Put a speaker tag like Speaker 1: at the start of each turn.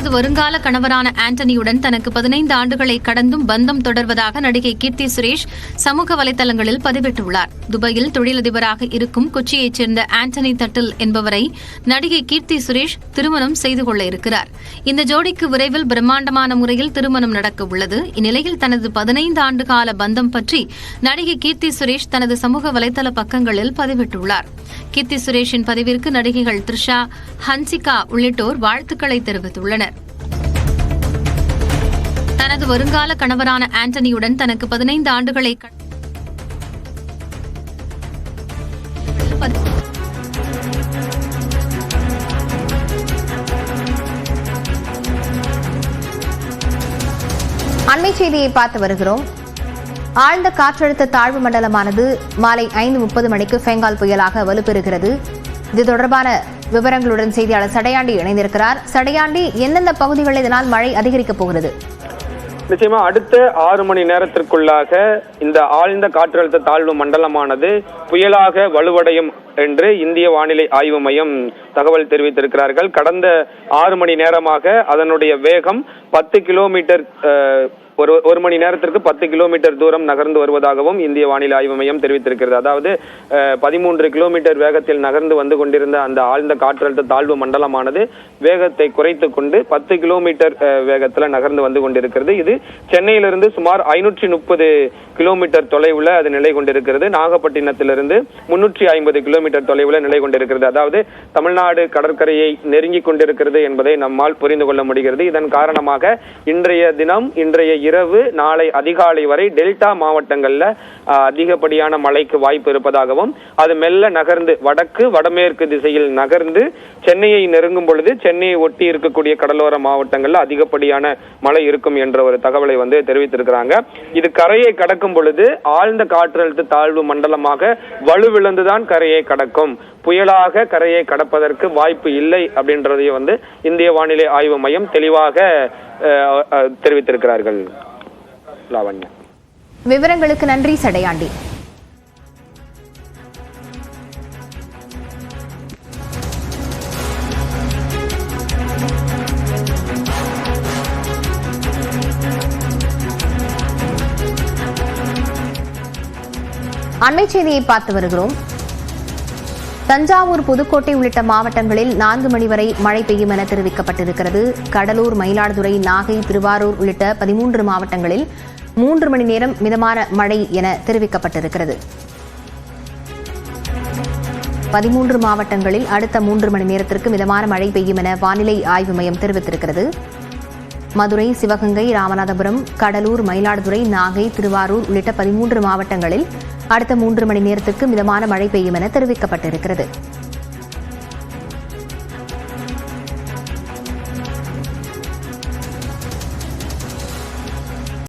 Speaker 1: தனது வருங்கால கணவரான ஆண்டனியுடன் தனக்கு 15 ஆண்டுகளை கடந்தும் பந்தம் தொடர்வதாக நடிகை கீர்த்தி சுரேஷ் சமூக வலைதளங்களில் பதிவிட்டுள்ளார். துபாயில் தொழிலதிபராக இருக்கும் கொச்சியைச் சேர்ந்த ஆண்டனி தட்டில் என்பவரை நடிகை கீர்த்தி சுரேஷ் திருமணம் செய்து கொள்ள இருக்கிறார். இந்த ஜோடிக்கு விரைவில் பிரம்மாண்டமான முறையில் திருமணம் நடக்க உள்ளது. இந்நிலையில் தனது 15 ஆண்டு கால பந்தம் பற்றி நடிகை கீர்த்தி சுரேஷ் தனது சமூக வலைதள பக்கங்களில் பதிவிட்டுள்ளார். கீர்த்தி சுரேஷின் பதிவிற்கு நடிகைகள் த்ரிஷா, ஹன்சிகா உள்ளிட்டோர் வாழ்த்துக்களை தெரிவித்துள்ளனர். தனது வருங்கால கணவரான ஆண்டனியுடன் தனக்கு 15 ஆண்டுகளை
Speaker 2: அண்மை செய்தியை பார்த்து வருகிறோம். ஆழ்ந்த காற்றழுத்த தாழ்வு மண்டலமானது மாலை 5:30 மணிக்கு பெங்கால் புயலாக வலுப்பெறுகிறது. இது தொடர்பான விவரங்களுடன் செய்தியாளர் சடையாண்டி இணைந்திருக்கிறார். சடையாண்டி, எந்தெந்த பகுதிகளில் இதனால் மழை அதிகரிக்கப் போகிறது?
Speaker 3: நிச்சயமா அடுத்த 6 மணி நேரத்திற்குள்ளாக இந்த ஆழ்ந்த காற்றழுத்த தாழ்வு மண்டலமானது புயலாக வலுவடையும் என்று இந்திய வானிலை ஆய்வு மையம் தகவல் தெரிவித்திருக்கிறார்கள். கடந்த 6 மணி நேரமாக அதனுடைய வேகம் 10 கிலோமீட்டர் ஒரு மணி நேரத்திற்கு 10 கிலோமீட்டர் தூரம் நகர்ந்து வருவதாகவும் இந்திய வானிலை ஆய்வு மையம் தெரிவித்திருக்கிறது. அதாவது 13 கிலோமீட்டர் வேகத்தில் நகர்ந்து வந்து கொண்டிருந்த அந்த ஆழ்ந்த காற்றழுத்த தாழ்வு மண்டலமானது வேகத்தை குறைத்துக் கொண்டு 10 கிலோமீட்டர் வேகத்தில் நகர்ந்து வந்து கொண்டிருக்கிறது. இது சென்னையிலிருந்து சுமார் 530 கிலோமீட்டர் தொலைவில் அது நிலை கொண்டிருக்கிறது. நாகப்பட்டினத்திலிருந்து 350 கிலோமீட்டர் தொலைவில் நிலை கொண்டிருக்கிறது. அதாவது தமிழ்நாடு கடற்கரையை நெருங்கி கொண்டிருக்கிறது என்பதை நம்மால் புரிந்து கொள்ள முடிகிறது. இதன் காரணமாக இன்றைய இரவு நாளை அதிகாலை வரை டெல்டா மாவட்டங்கள்ல அதிகப்படியான மழைக்கு வாய்ப்பு இருப்பதாகவும் அது மெல்ல நகர்ந்து வடமேற்கு திசையில் நகர்ந்து சென்னையை நெருங்கும் பொழுது சென்னையை ஒட்டி இருக்கக்கூடிய கடலோர மாவட்டங்கள்ல அதிகப்படியான மழை இருக்கும் என்ற ஒரு தகவலை தெரிவித்திருக்கிறாங்க. இது கரையை கடக்கும் பொழுது ஆழ்ந்த காற்றழுத்த தாழ்வு மண்டலமாக வலுவிழந்துதான் கரையை கடக்கும், புயலாக கரையை கடப்பதற்கு வாய்ப்பு இல்லை அப்படின்றதையும் இந்திய வானிலை ஆய்வு மையம் தெளிவாக தெரிவித்திருக்கிறார்கள். லாவண்யா,
Speaker 2: விவரங்களுக்கு நன்றி சடையாண்டி. அண்மை செய்தியை பார்த்து வருகிறோம். தஞ்சாவூர், புதுக்கோட்டை உள்ளிட்ட மாவட்டங்களில் 4 மணி வரை மழை பெய்யும் என தெரிவிக்கப்பட்டிருக்கிறது. கடலூர், மயிலாடுதுறை, நாகை, திருவாரூர் உள்ளிட்ட 13 மாவட்டங்களில் 3 மணி நேரம் மிதமான மழை என தெரிவிக்கப்பட்டிருக்கிறது. 13 மாவட்டங்களில் அடுத்த 3 மணி நேரத்திற்கு மிதமான மழை பெய்யும் என வானிலை ஆய்வு மையம் தெரிவித்திருக்கிறது. மதுரை, சிவகங்கை, ராமநாதபுரம், கடலூர், மயிலாடுதுறை, நாகை, திருவாரூர் உள்ளிட்ட 13 மாவட்டங்களில் அடுத்த 3 மணி நேரத்திற்கு மிதமான மழை பெய்யும் என தெரிவிக்கப்பட்டிருக்கிறது.